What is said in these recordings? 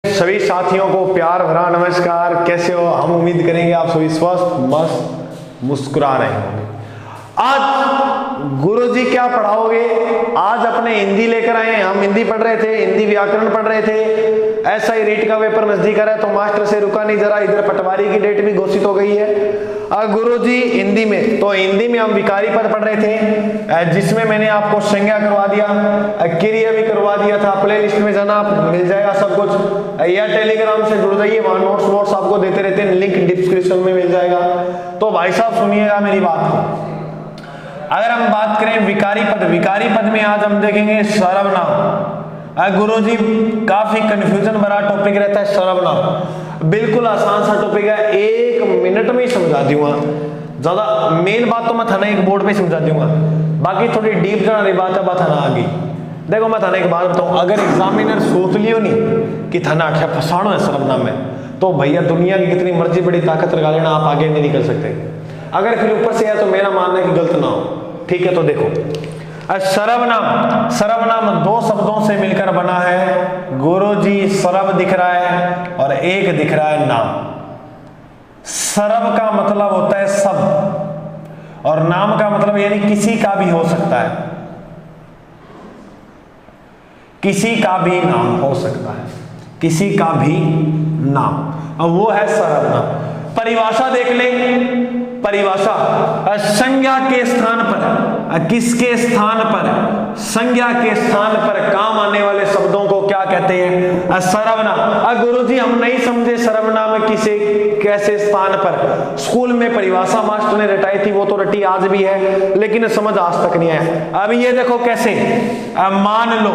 सभी साथियों को प्यार भरा नमस्कार। कैसे हो? हम उम्मीद करेंगे आप सभी स्वस्थ मस्त मुस्कुरा रहे होंगे। आज गुरुजी क्या पढ़ाओगे? आज अपने हिंदी लेकर आए हैं। हम हिंदी पढ़ रहे थे, हिंदी व्याकरण पढ़ रहे थे। ऐसा ही रीट का पेपर नजदीक आ रहा है तो मास्टर से रुका नहीं जरा। इधर पटवारी की डेट भी घोषित हो गई है। गुरुजी हिंदी में, तो हिंदी में हम विकारी पद पढ़ रहे थे जिसमें मैंने आपको संज्ञा करवा दिया, क्रिया भी करवा दिया था। प्ले लिस्ट में जाना, मिल जाएगा सब कुछ, या टेलीग्राम से जुड़ जाइए, वहां नोट्स आपको देते रहते हैं, लिंक डिस्क्रिप्शन में मिल जाएगा। तो भाई साहब सुनिएगा मेरी बात को। अगर हम बात करें विकारी पद में आज हम देखेंगे सर्वनाम। गुरुजी काफी कंफ्यूजन भरा टॉपिक रहता है सर्वनाम। बिल्कुल आसान सा टॉपिक है, 1 मिनट में ही समझा दूंगा। ज्यादा मेन बात तो मैं थाना एक बोर्ड पे समझा दूंगा, बाकी थोड़ी डीप जाना रही बात है बात थाना आगे। देखो मैं थाना एक बात बताऊं, अगर एग्जामिनर सोच लियो नहीं कि थाना अच्छा फसानो है सर्वनाम में, तो भैया दुनिया की कितनी मर्जी बड़ी ताकत लगा लेना, आप आगे नहीं निकल सकते। अगर फिर ऊपर से है तो मेरा मानना है कि गलत ना हो। ठीक है, तो देखो सर्वनाम 2 शब्दों से मिलकर बना है। गुरुजी सर्व दिख रहा है और एक दिख रहा है नाम। सर्व का मतलब होता है सब, और नाम का मतलब यानी किसी का भी हो सकता है, किसी का भी नाम हो सकता है, किसी का भी नाम, और वो है सर्वनाम। परिभाषा देख ले। परिभाषा संज्ञा के स्थान पर, किसके स्थान पर? संज्ञा के स्थान पर काम आने वाले शब्दों को क्या कहते हैं? सर्वनाम। गुरुजी हम नहीं समझे सर्वनाम किसे कैसे स्थान पर। स्कूल में परिभाषा मास्टर ने रटाई थी, वो तो रटी आज भी है, लेकिन समझ आज तक नहीं आया। अब ये देखो कैसे, मान लो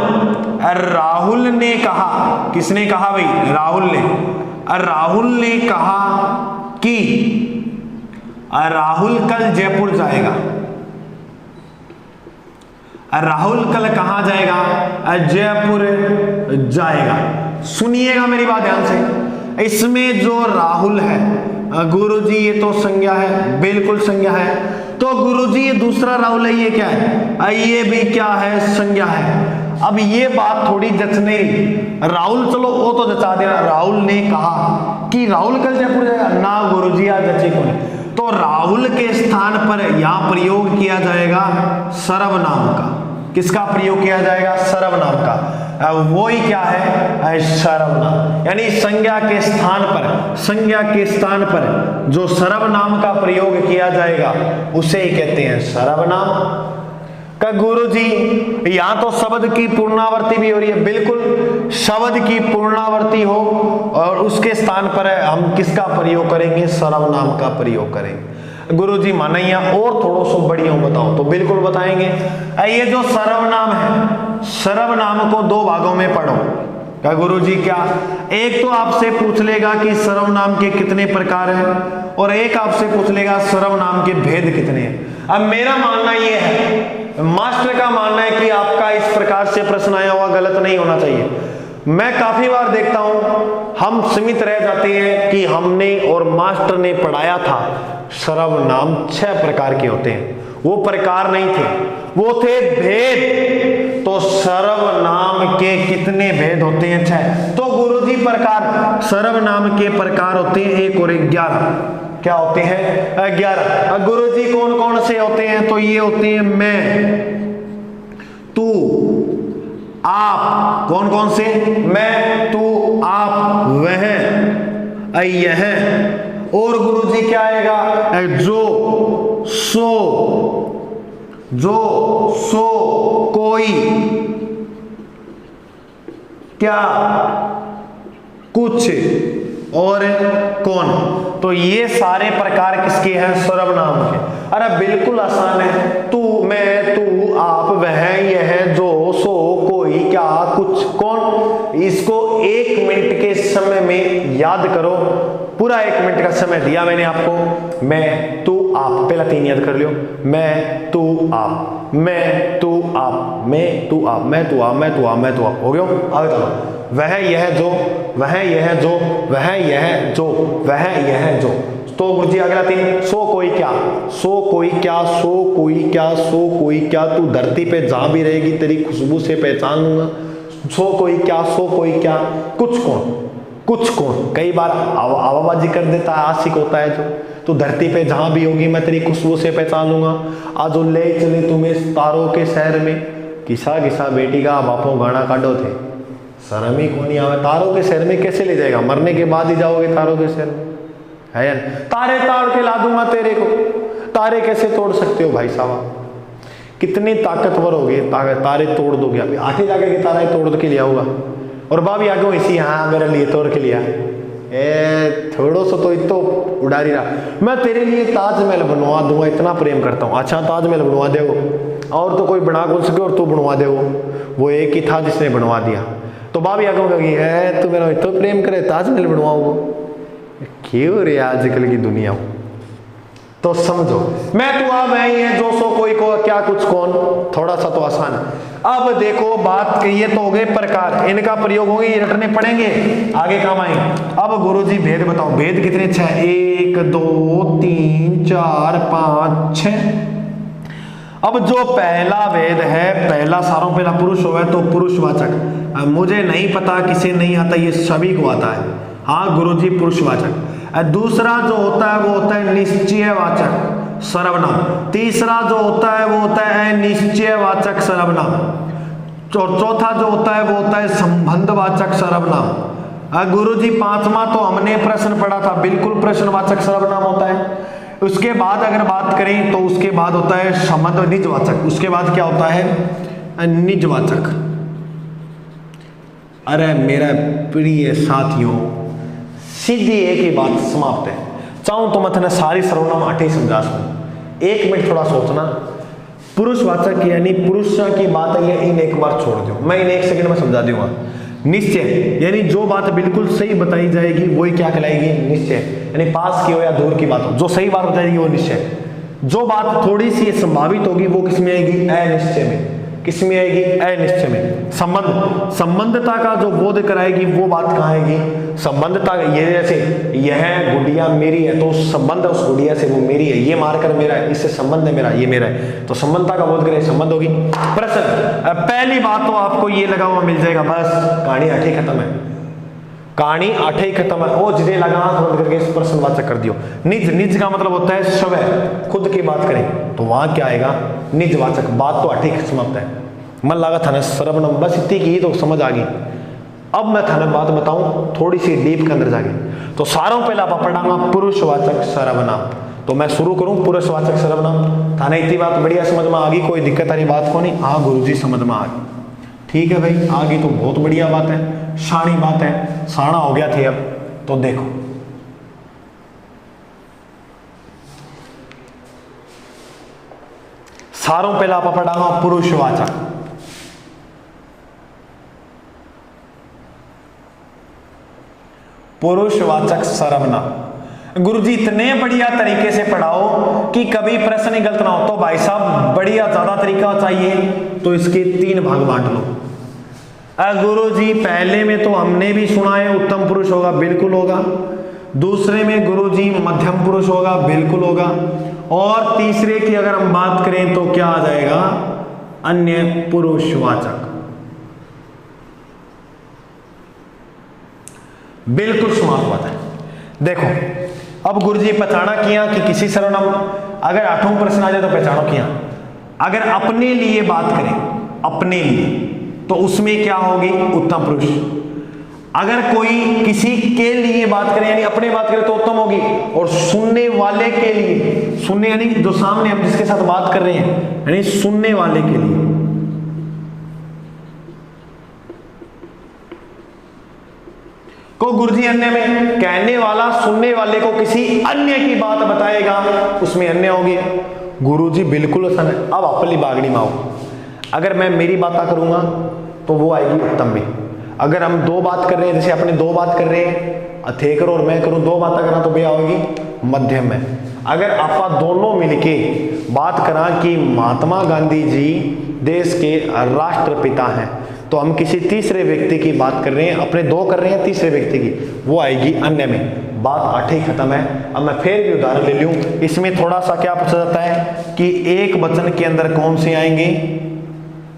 राहुल ने कहा, किसने कहा भाई? राहुल ने कहा कि राहुल कल जयपुर जाएगा। राहुल कल कहां जाएगा? जयपुर जाएगा। सुनिएगा मेरी बात ध्यान से। इसमें जो राहुल है गुरुजी ये तो संज्ञा है, बिल्कुल संज्ञा है। तो गुरुजी ये दूसरा राहुल है, ये क्या है? ये भी क्या है? संज्ञा है। अब ये बात थोड़ी जचने, राहुल चलो वो तो जचा देना, राहुल ने कहा कि राहुल कल जयपुर जाएगा ना, गुरुजी आज जचे को नहीं। तो राहुल के स्थान पर यहां प्रयोग किया जाएगा सर्वनाम का। किसका प्रयोग किया जाएगा? सर्वनाम का। वो ही क्या है? सर्वनाम। यानी संज्ञा के स्थान पर जो सर्वनाम का प्रयोग किया जाएगा उसे ही कहते हैं सर्वनाम। का गुरुजी यहां तो शब्द की पूर्णावर्ती भी हो रही है, बिल्कुल शब्द की पूर्णावर्ती हो और उसके स्थान पर हम किसका प्रयोग करेंगे? सर्वनाम का प्रयोग करेंगे। गुरुजी माना यहाँ और थोड़ा सा बढ़िया बताओ, तो बिल्कुल बताएंगे। ये जो सर्वनाम है, सर्वनाम को 2 भागों में पढ़ो। क्या गुरुजी? क्या? एक तो आपसे पूछ लेगा कि सर्वनाम के कितने प्रकार हैं, और एक आपसे पूछ लेगा सर्वनाम के भेद कितने हैं। अब मेरा मानना यह है, मास्टर का मानना है कि आपका इस प्रकार से प्रश्न आया हुआ गलत नहीं होना चाहिए। मैं काफी बार देखता हूं हम सीमित रह जाते हैं कि हमने और मास्टर ने पढ़ाया था सर्वनाम 6 प्रकार के होते हैं। वो प्रकार नहीं थे, वो थे भेद। तो सर्वनाम के कितने भेद होते हैं? 6। तो गुरुजी प्रकार, सर्वनाम के प्रकार होते हैं 1 और 11। क्या होते हैं? 11। गुरुजी कौन कौन से होते हैं? तो ये होते हैं मैं, तू, आप। कौन कौन से? मैं, तू, आप, वह, यह। और गुरुजी क्या आएगा? जो, सो, कोई, क्या, कुछ और कौन। तो ये सारे प्रकार किसके हैं? सर्वनाम के। अरे बिल्कुल आसान है। तू, मैं, तू, आप, वह, यह, जो, सो, कोई, क्या, कुछ, कौन। इसको 1 मिनट के समय में याद करो। पूरा 1 मिनट का समय दिया मैंने आपको। मैं, तू, आप, पहला 3 याद कर लियो। मैं, तू, आप, मैं, तू, आप, मैं, तू, आप, मैं, तू, आप, मैं, तू, आप, मैं, तू, आप। हो गया? आगे चलो। वह, यह, जो, वह, यह, जो, वह, यह, जो, वह, यह, जो। तो गुरुजी अगला 3, सो कोई क्या, सो कोई क्या, सो कोई क्या, सो कोई क्या, तू धरती पे जहां भी रहेगी तेरी खुशबू से पहचान लूंगा। सो कोई क्या, सो कोई क्या, कुछ कौन। कुछ कौन, कई बार आवाबाजी कर देता है, आशिक होता है जो, तो धरती पे जहां भी होगी मैं तेरी खुशबू से पहचान लूंगा। आज ले चले तुम्हें तारों के शहर में, किसा किसा बेटी का बापों गाना काटो थे, शर्म ही कौन आवे। तारों के शहर में कैसे ले जाएगा, मरने के बाद ही जाओगे तारों के शहर में, है यार। तारे ताड़ के ला दूंगा तेरे को, तारे कैसे तोड़ सकते हो भाई साहब, कितनी ताकतवर हो गए, तारे तोड़ दोगे। अभी आठे जाके के तारा तोड़ के लिया होगा, और बाबी आगे इसी, हाँ मेरे लिए तोड़ के लिया, थोड़ो सो तो इतो उड़ारी रहा, मैं तेरे लिए ताजमहल बनवा दूंगा, इतना प्रेम करता हूँ। अच्छा ताजमहल बनवा दे, और तो कोई बना कौन सके, और तू बनवा दे, वो एक ही था जिसने बनवा दिया। तो बाबी आगे कहेगी है तू मेरा इतना प्रेम करे, ताजमहल बनवाओ, क्यों रे आजकल की दुनिया। तो समझो मैं तू अब है जो सो कोई को क्या कुछ कौन, थोड़ा सा तो आसान है। अब देखो बात ये तो हो गए प्रकार, इनका प्रयोग होंगे, ये रटने पड़ेंगे, आगे काम आएंगे। अब गुरुजी भेद बताओ, भेद कितने 6, 1 2 3 4 5 6। अब जो पहला भेद है, पहला सारों पहला पुरुष हो तो पुरुषवाचक, मुझे नहीं पता किसे नहीं आता, ये सभी को आता है, हाँ गुरुजी पुरुषवाचक। दूसरा जो होता है वो होता है निश्चयवाचक सर्वनाम, तीसरा जो होता है वो होता है अनिश्चयवाचक सर्वनाम, चौथा जो होता है वो होता है संबंधवाचक सर्वनाम। गुरुजी पांचवा तो हमने प्रश्न पढ़ा था, बिल्कुल प्रश्नवाचक सर्वनाम होता है। उसके बाद अगर बात करें तो उसके बाद होता है संबंध निजवाचक, उसके बाद क्या होता है निजवाचक। अरे मेरा प्रिय साथियों, सीधी एक ही बात समाप्त है। चाहूं तो मैं तुम्हें सारी सर्वनाम 8 ही समझा सकूं, 1 मिनट थोड़ा सोचना। पुरुषवाचक यानी पुरुष की बात है, ये इन एक बार छोड़ दो, मैं इन 1 सेकंड में समझा दूंगा। निश्चय यानी जो बात बिल्कुल सही बताई जाएगी वही क्या कहलाएगी निश्चय, यानी पास की हो या दूर की बात हो, जो सही बात बताएगी वो निश्चय। जो बात थोड़ी सी संभावित होगी वो किसमें आएगी अनिश्चय में, किसमें आएगी अनिश्चय में। संबंध, संबंधता का जो बोध कराएगी वो बात कहाँ आएगी संबंधता। ये जैसे यह गुड़िया मेरी है तो संबंध उस गुड़िया से वो मेरी है, ये मारकर मेरा है, इससे संबंध है मेरा, ये मेरा है, तो संबंधता का बोध करे संबंध होगी। प्रश्न, पहली बात तो आपको ये लगा हुआ मिल जाएगा, बस कहानी 8 ही खत्म है, कहानी 8 ही खत्म है। ओ जिसे लगा बंद करके इस प्रश्नवाचक कर दियो। निज, निज का मतलब होता है स्वयं, खुद की बात करें तो वहां क्या आएगा निजवाचक। बात तो 8 ही समाप्त है, मन लगा था ना सर्वनाम, बस इतनी की तो समझ आ गई। अब मैं थाने बात बताऊं थोड़ी सी डीप के अंदर जाके, तो सारों पहला पढ़ाऊंगा पुरुषवाचक सर्वनाम। तो मैं शुरू करूं पुरुषवाचक सर्वनाम, थाने इतनी बात बढ़िया समझ में आ गई, कोई दिक्कत वाली बात को नहीं, हाँ गुरुजी समझ में आ गई, ठीक है भाई आ गई तो बहुत बढ़िया बात है, शानी बात है, साना हो गया थे। अब तो देखो सारों पहला आप पढ़ाऊंगा पुरुषवाचक। पुरुषवाचक सर्वनाम गुरुजी इतने बढ़िया तरीके से पढ़ाओ कि कभी प्रश्न ही गलत ना हो। तो भाई साहब बढ़िया ज्यादा तरीका चाहिए तो इसके 3 भाग बांट लो। गुरुजी पहले में तो हमने भी सुना है उत्तम पुरुष होगा, बिल्कुल होगा। दूसरे में गुरुजी मध्यम पुरुष होगा, बिल्कुल होगा। और तीसरे की अगर हम बात करें तो क्या आ जाएगा अन्य पुरुषवाचक, बिल्कुल समाप्त बात है। देखो अब गुरुजी पहचाना किया कि किसी सर्वनाम अगर 8वां प्रश्न आ जाए तो पहचानो किया। अगर अपने लिए बात करें, अपने लिए, तो उसमें क्या होगी उत्तम पुरुष। अगर कोई किसी के लिए बात करे यानी अपने बात करे तो उत्तम होगी। और सुनने वाले के लिए, सुनने यानी जो सामने हम जिसके साथ बात कर रहे हैं यानी सुनने वाले के लिए, को गुरुजी अन्य में कहने वाला सुनने वाले को किसी अन्य की बात बताएगा, उसमें अन्य होगी। गुरुजी बिल्कुल आसान है। अब अपनी बागड़ी में आओ, अगर मैं मेरी बात करूंगा तो वो आएगी उत्तम में। अगर हम 2 बात कर रहे हैं, जैसे अपने 2 बात कर रहे हैं अथेकर और मैं करूं 2 बातें करना तो भैया होगी मध्यम में। अगर आप दोनों मिलके बात करा कि महात्मा गांधी जी देश के राष्ट्रपिता हैं, तो हम किसी तीसरे व्यक्ति की बात कर रहे हैं, अपने 2 कर रहे हैं तीसरे व्यक्ति की, वो आएगी अन्य में। बात 8 ही खत्म है। अब मैं फिर भी उदाहरण ले लूं, इसमें थोड़ा सा क्या पूछा जाता है कि एक वचन के अंदर कौन से आएंगे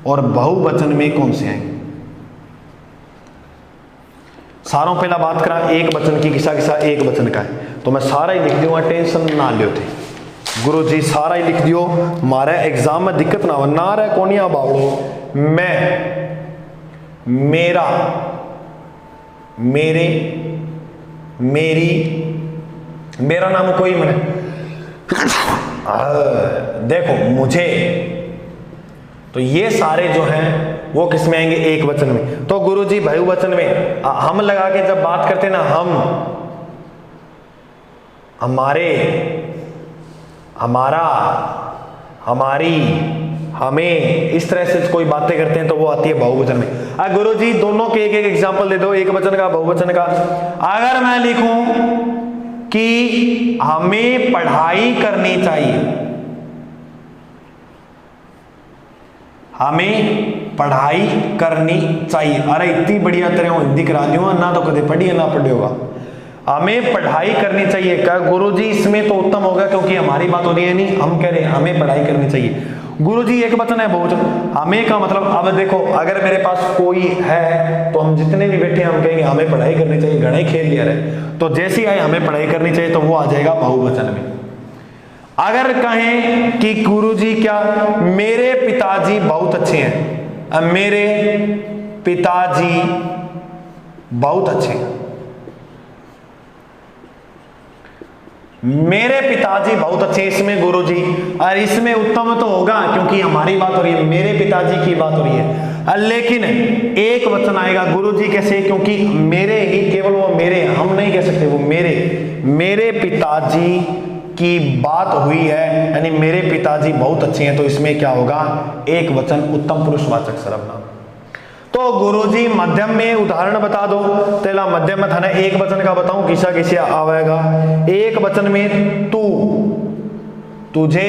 और बहुवचन में कौन से आएंगे। सारों पहला बात करा एक वचन की, किसा किसा एक वचन का है, तो मैं सारा ही लिख दूंगा, टेंशन ना लियो थे गुरु जी, सारा ही लिख दियो, मारे एग्जाम में दिक्कत ना हो। ना रहे कोनिया बावड़ो, मैं, मेरा, मेरे, मेरी, मेरा नाम कोई मने देखो मुझे, तो ये सारे जो हैं वो किस में आएंगे, एक वचन में। तो गुरुजी बहुवचन में हम लगा के जब बात करते हैं ना, हम, हमारे, हमारा, हमारी, हमें, इस तरह से कोई बातें करते हैं तो वो आती है बहुवचन में। गुरुजी दोनों के एक एक एग्जांपल दे दो, एक वचन का बहुवचन का। अगर मैं लिखूं कि हमें पढ़ाई करनी चाहिए, हमें पढ़ाई करनी चाहिए, अरे इतनी बढ़िया तरह हिंदी करा दी ना, तो कदे पढ़ी है ना पढ़े होगा। हमें पढ़ाई करनी चाहिए, क्या गुरुजी इसमें तो उत्तम होगा, क्योंकि हमारी बात हो रही है, नहीं हम कह रहे हैं हमें पढ़ाई करनी चाहिए। गुरुजी एक वचन है बहुवचन, हमें का मतलब, अब देखो अगर मेरे पास कोई है तो हम जितने भी बैठे हम कहेंगे हमें पढ़ाई करनी चाहिए, घना ही खेल लिया रहे, तो जैसे ही आए हमें पढ़ाई करनी चाहिए तो वो आ जाएगा बहुवचन में। अगर कहें कि गुरुजी क्या, मेरे पिताजी बहुत अच्छे हैं, अब मेरे पिताजी बहुत अच्छे हैं, मेरे पिताजी बहुत अच्छे, इसमें गुरुजी, और इसमें उत्तम तो होगा क्योंकि हमारी बात हो रही है, मेरे पिताजी की बात हो रही है। लेकिन एक वचन आएगा गुरुजी कैसे, क्योंकि मेरे ही, केवल वो मेरे, हम नहीं कह सकते, वो मेरे पिताजी की बात हुई है, यानी मेरे पिताजी बहुत अच्छे हैं, तो इसमें क्या होगा, एक वचन उत्तम पुरुषवाचक सर्वनाम। तो गुरुजी मध्यम में उदाहरण बता दो, तेला मध्यम में था ना, एक वचन का बताऊं किसा किसे आवेगा। एक वचन में तू, तुझे,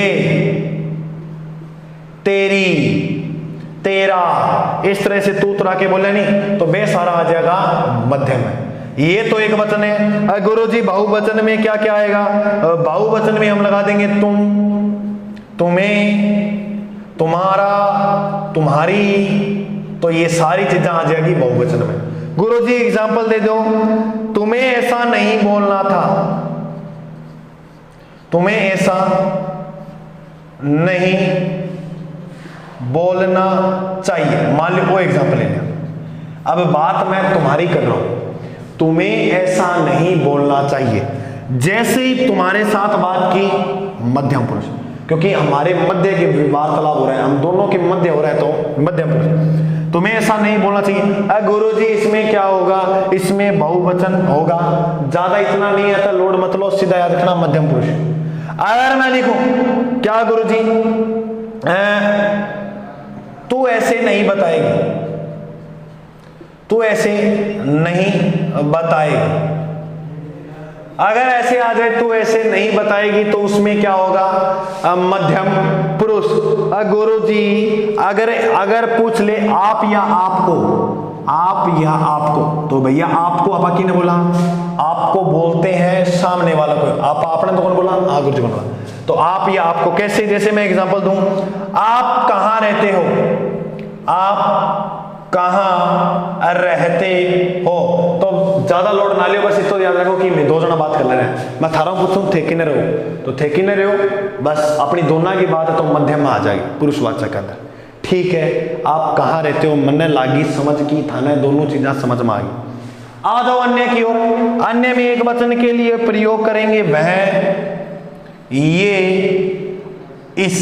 तेरी, तेरा, इस तरह से तू तुरा के बोले नहीं तो बे सारा आ जाएगा मध्यम में। ये तो एक वचन है। गुरुजी बहुवचन में क्या क्या आएगा, बहुवचन में हम लगा देंगे तुम, तुम्हें, तुम्हारा, तुम्हारी, तो ये सारी चीजें आ जाएगी बहुवचन में। गुरुजी एग्जांपल दे दो, तुम्हें ऐसा नहीं बोलना था, तुम्हें ऐसा नहीं बोलना चाहिए, मान लो वो एग्जांपल ले लिया। अब बात मैं तुम्हारी कर रहा हूं, तुम्हें ऐसा नहीं बोलना चाहिए, जैसे ही तुम्हारे साथ बात की मध्यम पुरुष, क्योंकि हमारे मध्य के वार्तालाप हो रहा है, हम दोनों के मध्य हो रहा है तो मध्यम पुरुष, तुम्हें ऐसा नहीं बोलना चाहिए। गुरुजी इसमें क्या होगा, इसमें बहुवचन होगा, ज्यादा इतना नहीं आता लोड मत लो, सीधा याद रखना मध्यम पुरुष। अगर मैं लिखूं क्या गुरुजी, तू ऐसे नहीं बताएगी, तू ऐसे नहीं बताएगी, अगर ऐसे आ जाए तू ऐसे नहीं बताएगी, तो उसमें क्या होगा, मध्यम पुरुष। गुरुजी अगर पूछ ले आप या आपको, आप या आपको, तो भैया आपको आपा किने बोला, आपको बोलते हैं सामने वाला को, आप आपने तो कौन बोला, गुरुजी कौन बोला, तो आप या आपको कैसे, जैसे मैं एग्जांपल दूं, आप कहां रहते हो, आप कहां रहते हो, तो ज्यादा लोड ना लियो, बस इतना याद रखो कि मैं दो जना बात कर ले रहे हैं, मैं थारा पूछूं थे कि न रहो, तो थे कि न रहो, बस अपनी दोनों की बात है तो मध्यम में आ जाएगी पुरुषवाचक के अंदर। ठीक है, आप कहां रहते हो, मन लागी समझ की थाने, दोनों चीजें समझ में आ गई। आ जाओ अन्य की ओर। अन्य में एक वचन के लिए प्रयोग करेंगे वह, ये, इस,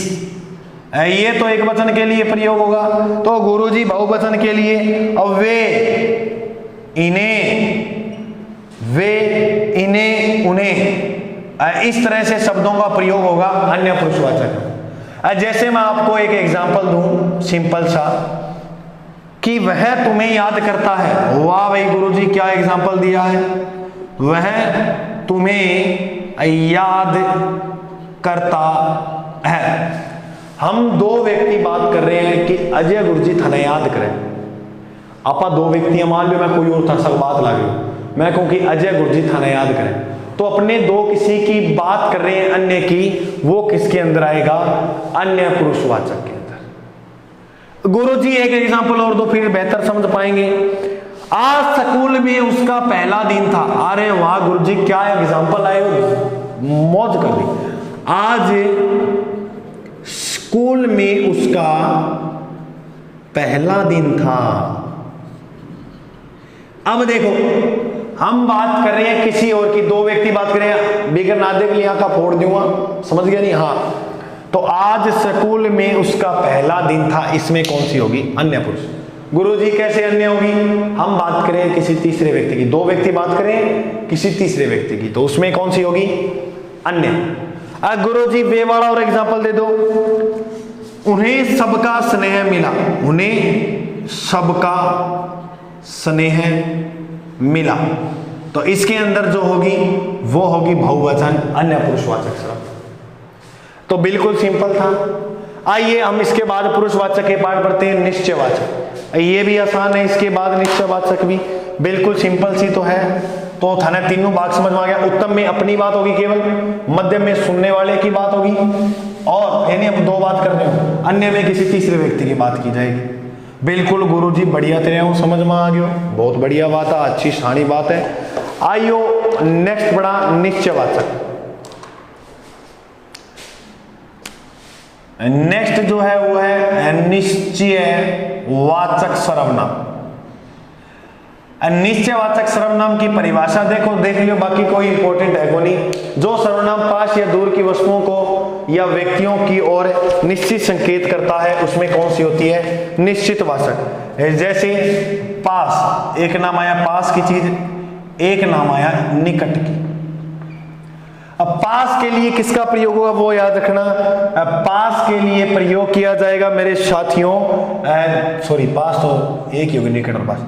ये तो एक वचन के लिए प्रयोग होगा। तो गुरुजी बहुवचन के लिए, और वे, इन्हें, वे, इन्हें, उन्हें, इस तरह से शब्दों का प्रयोग होगा अन्य पुरुषवाचक। जैसे मैं आपको एक एग्जांपल दूं सिंपल सा, कि वह तुम्हें याद करता है, वाह भाई गुरुजी क्या एग्जांपल दिया है, वह तुम्हें याद करता है। हम दो व्यक्ति बात कर रहे हैं कि अजय गुरुजी थाने याद करें, आपा दो व्यक्ति, मान लो मैं कोई और था, सब बात ला गई, मैं कहूं कि अजय गुरुजी थाने याद करें, तो अपने दो किसी की बात कर रहे हैं अन्य की, वो किसके अंदर आएगा, अन्य पुरुषवाचक के अंदर। गुरुजी एक एग्जांपल और दो फिर बेहतर समझ पाएंगे। आज स्कूल में उसका पहला दिन था। अरे वाह गुरुजी क्या एग्जाम्पल आए, मौज कर दी। आज स्कूल में उसका पहला दिन था। अब देखो हम बात कर रहे हैं किसी और की, दो व्यक्ति बात कर रहे हैं, बिगर नादे के लिए आंखा फोड़ दूंगा, समझ गया नहीं? हाँ, तो आज स्कूल में उसका पहला दिन था, इसमें कौन सी होगी? अन्य पुरुष। गुरुजी कैसे अन्य होगी? हम बात करें किसी तीसरे व्यक्ति की, दो व्यक्ति बात करें किसी तीसरे व्यक्ति की, तो उसमें कौन सी होगी? अन्य। गुरुजी वे वाला और एग्जांपल दे दो। उन्हें सबका स्नेह मिला, उन्हें सबका स्नेह मिला, तो इसके अंदर जो होगी वो होगी बहुवचन अन्य पुरुषवाचक शब्द। तो बिल्कुल सिंपल था। आइए हम इसके बाद पुरुषवाचक के पार्ट पढ़ते हैं, निश्चयवाचक। ये भी आसान है, इसके बाद निश्चयवाचक भी बिल्कुल सिंपल सी तो है। तो थाने तीनों बात समझ में आ गया। उत्तम में अपनी बात होगी केवल, मध्यम में सुनने वाले की बात होगी, और यानी हम दो बात कर रहे हो, अन्य में किसी तीसरे व्यक्ति की बात की जाएगी। बिल्कुल गुरुजी बढ़िया तरह समझ में आ गया, बहुत बढ़िया बात है, अच्छी शानी बात है। आइयो नेक्स्ट बड़ा निश्चयवाचक। नेक्स्ट जो है वो है निश्चयवाचक सर्वनाम। निश्चयवाचक सर्वनाम की परिभाषा देखो, देख लियो, बाकी कोई इंपॉर्टेंट है को नहीं। जो सर्वनाम पास या दूर की वस्तुओं को या व्यक्तियों की ओर निश्चित संकेत करता है उसमें कौन सी होती है? निश्चितवाचक। जैसे पास, एक नाम आया पास की चीज, एक नाम आया निकट की। अब पास के लिए किसका प्रयोग होगा वो याद रखना। पास के लिए प्रयोग किया जाएगा मेरे साथियों, सॉरी पास तो एक ही होगी, निकट और पास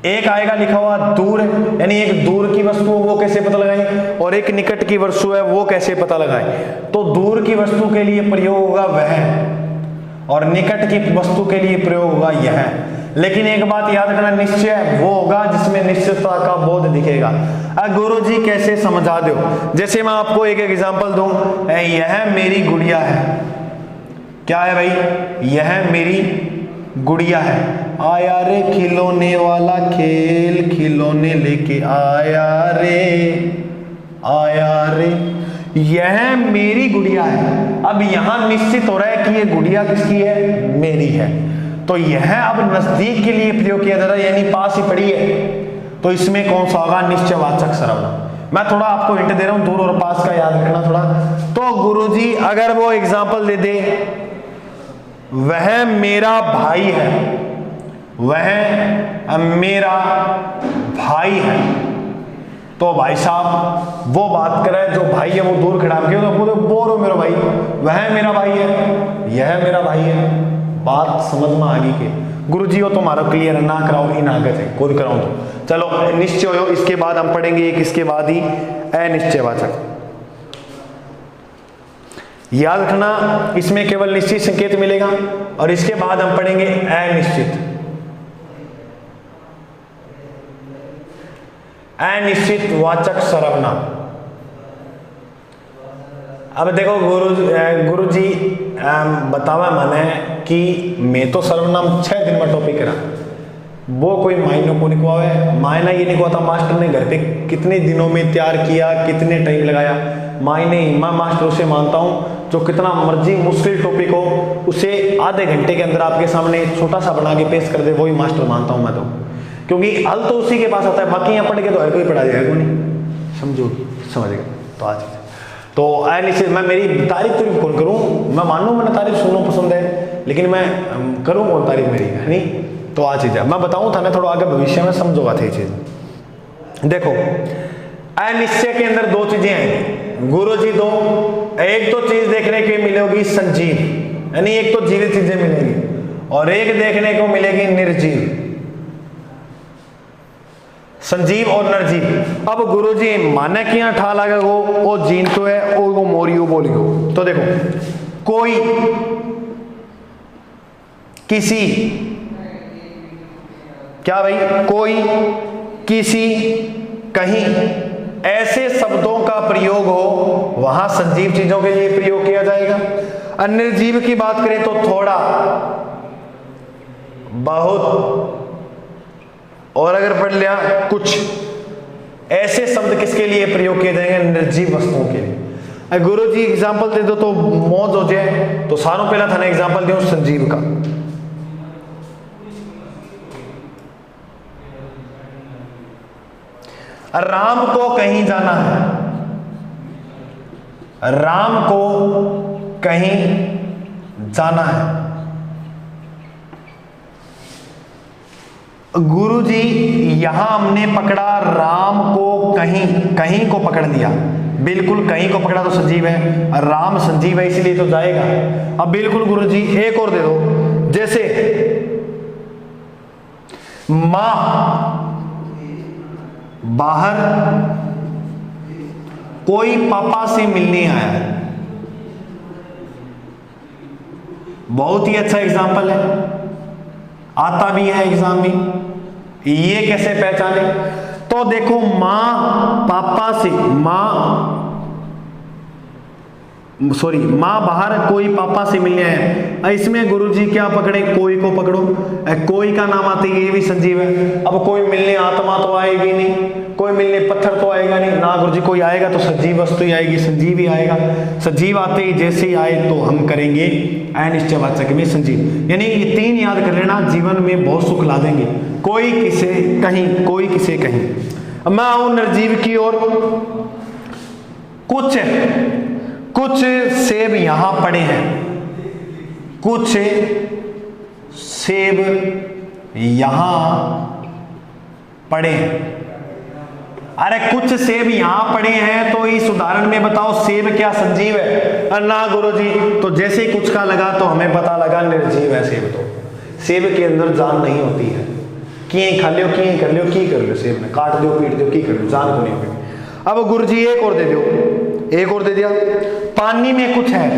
एक आएगा लिखा हुआ दूर, यानी एक दूर की वस्तु वो कैसे पता लगाएं, और एक निकट की वस्तु है वो कैसे पता लगाएं। तो दूर की वस्तु के लिए प्रयोग होगा वह, और निकट की वस्तु के लिए प्रयोग होगा यह। लेकिन एक बात याद रखना, निश्चय वो होगा जिसमें निश्चितता का बोध दिखेगा। अब गुरुजी कैसे समझा दो, जैसे मैं आपको एक एग्जांपल दूं, यह मेरी गुड़िया है। क्या है भाई? यह मेरी गुड़िया है। आया रे खिलौने वाला खेल, खिलौने लेके आया रे, आया रे, यह मेरी गुड़िया है। अब यहां निश्चित हो रहा है कि यह गुड़िया किसकी है? मेरी है। तो यह अब नजदीक के लिए प्रयोग किया जा रहा है, यानी पास ही पड़ी है, तो इसमें कौन सा होगा? निश्चयवाचक सर्वनाम। मैं थोड़ा आपको हिंट दे रहा हूं, दूर और पास का याद रखना थोड़ा। तो गुरुजी अगर वो एग्जाम्पल दे दे, वह मेरा भाई है, वह मेरा भाई है, तो भाई साहब वो बात कर रहा है, जो भाई है वो दूर खड़ा के, तो बोलो मेरा भाई, वह मेरा भाई है, यह मेरा भाई है। बात समझ में आ गई के गुरुजी हो तुम्हारा क्लियर ना कराओ, इन आगे से खुद कराओ। तो चलो निश्चय हो, इसके बाद हम पढ़ेंगे एक, इसके बाद ही अनिश्चयवाचक। याद रखना इसमें केवल निश्चित संकेत मिलेगा, और इसके बाद हम पढ़ेंगे अनिश्चित। अनिश्चित वाचक सर्वनाम। अब देखो गुरुजी बतावा मैंने कि मैं तो सर्वनाम 6 दिन में टॉपिक करा, वो कोई मायने को नहीं है। मायना ये नहीं था मास्टर ने घर पे कितने दिनों में तैयार किया, कितने टाइम लगाया, मायने मैं मास्टर से मानता हूँ जो कितना मर्जी मुश्किल टॉपिक हो उसे आधे घंटे के अंदर आपके सामने छोटा सा बना के पेश कर दे, वही मास्टर मानता हूँ मैं तो, क्योंकि हल तो उसी के पास आता है। बाकी यहाँ पढ़ के तो हर कोई पढ़ा जाएगा नहीं, समझो समझेगा। तो आज तो अनिश्चित, मैं मेरी तारीफ तो कौन करूँ, मैं मानू मैंने तारीफ सुनना पसंद है, लेकिन मैं करूँ कौन तारीफ मेरी, है नहीं। तो आज चीज़ है मैं बताऊँ था ना, थोड़ा आगे भविष्य में समझोगा थे चीज़। देखो अनिश्चय के अंदर दो चीजें हैं गुरुजी, दो, एक तो चीज देखने के मिलेगी संजीव, यानी एक तो जीवित चीजें मिलेगी, और एक देखने को मिलेगी निर्जीव, संजीव और निर्जीव। अब गुरुजी माने कि यहाँ ठा लगे वो जीन तो है और वो मोरियो बोलियो। तो देखो कोई किसी, क्या भाई, कोई किसी कहीं ऐसे शब्दों का प्रयोग हो वहां संजीव चीजों के लिए प्रयोग किया जाएगा। निर्जीव की बात करें तो थोड़ा, बहुत, और अगर पढ़ लिया कुछ ऐसे शब्द किसके लिए प्रयोग किए जाएंगे, निर्जीव वस्तुओं के लिए। गुरु जी एग्जाम्पल दे दो तो मौज हो जाए, तो सारों पहला था ना एग्जाम्पल दो संजीव का। राम को कहीं जाना है, राम को कहीं जाना है। गुरुजी यहां हमने पकड़ा राम को, कहीं कहीं को पकड़ लिया, बिल्कुल कहीं को पकड़ा तो संजीव है, राम संजीव है इसलिए तो जाएगा। अब बिल्कुल गुरुजी एक और दे दो, जैसे मां बाहर कोई पापा से मिलने आया है, बहुत ही अच्छा एग्जाम्पल है, आता भी है एग्जाम में। ये कैसे पहचाने, तो देखो मां पापा से, मां बाहर कोई पापा से मिलने आया, इसमें गुरुजी क्या पकड़े, कोई को पकड़ो, कोई का नाम आते ये भी संजीव है। अब कोई मिलने आत्मा तो आएगी नहीं, कोई मिलने पत्थर तो आएगा नहीं ना गुरुजी, कोई आएगा तो सजीव वस्तु ही आएगी, संजीव ही आएगा। सजीव आते ही जैसे ही आए तो हम करेंगे अनिश्चयवाचक में संजीव। यानी ये तीन याद कर लेना, जीवन में बहुत सुख ला देंगे। कोई किसे कहीं, कोई किसे कहीं। अब मैं आऊं निर्जीव की ओर, कुछ सेब यहां पड़े हैं, कुछ सेब यहां पड़े हैं। अरे कुछ सेब यहां पड़े हैं तो इस उदाहरण में बताओ सेब क्या संजीव है ना गुरुजी, तो जैसे ही कुछ का लगा तो हमें पता लगा निर्जीव है सेब। तो सेब के अंदर जान नहीं होती है, किए खा लियो, किए कर लियो, की कर लियो, सेब में काट दो पीट दो, की कर लियो, जान को नहीं होगी। अब गुरुजी एक और दे दो, एक और दे दिया, पानी में कुछ है।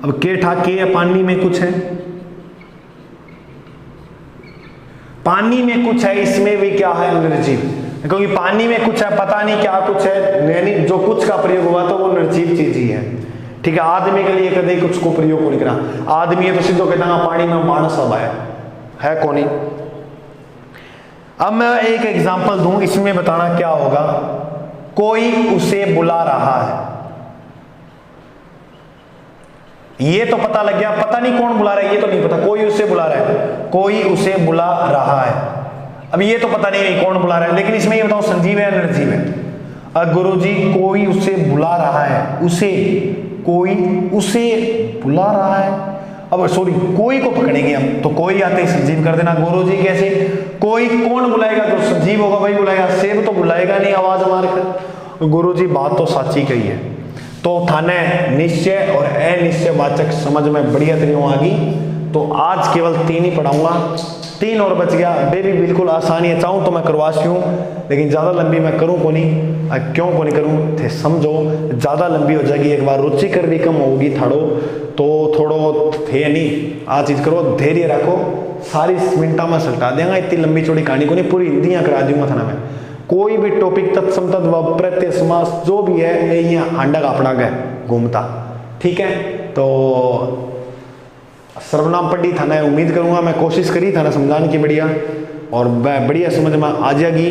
अब के ठाके पानी में कुछ है, पानी में कुछ है, इसमें भी क्या है निर्जीव, क्योंकि पानी में कुछ है, पता नहीं क्या कुछ है, यानी जो कुछ का प्रयोग हुआ तो वो निर्जीव चीज ही है। ठीक है, आदमी के लिए कभी कुछ को प्रयोग को नहीं करा, आदमी है तो सीधो कहता है पानी में मानस सब आया है कौन ही। अब मैं एक एग्जांपल दूं, इसमें बताना क्या होगा, कोई उसे बुला रहा है, ये तो पता लग गया, पता नहीं कौन बुला रहा है, ये तो नहीं पता, कोई उसे बुला रहा है, कोई उसे बुला रहा है। अब ये तो पता नहीं कौन बुला रहा है, लेकिन इसमें ये बताओ संजीव है या निर्जीव है। गुरुजी कोई उसे बुला रहा है, उसे, कोई उसे बुला रहा है। अब सॉरी कोई को पकड़ेंगे हम, तो कोई आते ही संजीव कर देना। गुरुजी कैसे, कोई कौन बुलाएगा, जो संजीव होगा वही बुलाएगा, सेब तो बुलाएगा नहीं आवाज मारकर। गुरुजी बात तो साची कही है, तो थाने निश्चय और अनिश्चयवाचक समझ में बढ़िया तरीके आ गई। तो आज केवल 3 ही पढ़ाऊंगा, 3 और बच गया। बेबी बिल्कुल आसानी है, चाहूँ तो मैं करवा सकूँ, लेकिन ज़्यादा लंबी मैं करूँ को नहीं, क्यों को नहीं करूँ थे समझो, ज़्यादा लंबी हो जाएगी, एक बार रुचिकर भी कम होगी थाड़ो, तो थोड़ो थे नहीं आ चीज़ करो, धैर्य रखो, सारी मिनटा में सल्टा देंगे, इतनी लंबी चौड़ी कहानी को नहीं, पूरी हिंदियाँ करा दूंगा थाना में। कोई भी टॉपिक तत्सम तद्भव प्रत्यय समास जो भी है यहाँ अंडा कापड़ा गए घूमता। ठीक है, तो सर्वनाम पढ़ी था ना, उम्मीद करूंगा, मैं कोशिश करी था ना समझाने की बढ़िया, और बढ़िया समझ में आ जाएगी,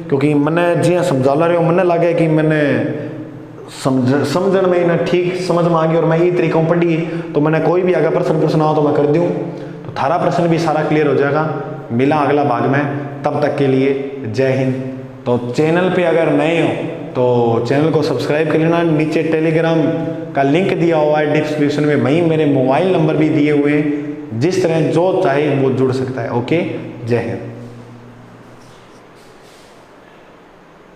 क्योंकि मैंने जी समझा ला रहे हो, मैंने लगे कि मैंने समझने में ना ठीक समझ में आ गई, और मैं ये तरीका पढ़ी तो मैंने कोई भी अगर प्रश्न आओ तो मैं कर दूँ, तो थारा प्रश्न भी सारा क्लियर हो जाएगा। मिला अगला भाग में, तब तक के लिए जय हिंद। तो चैनल पे अगर नए हो तो चैनल को सब्सक्राइब कर लेना, नीचे टेलीग्राम का लिंक दिया हुआ है डिस्क्रिप्शन में, वहीं मेरे मोबाइल नंबर भी दिए हुए हैं, जिस तरह जो चाहे वो जुड़ सकता है। ओके, जय हिंद।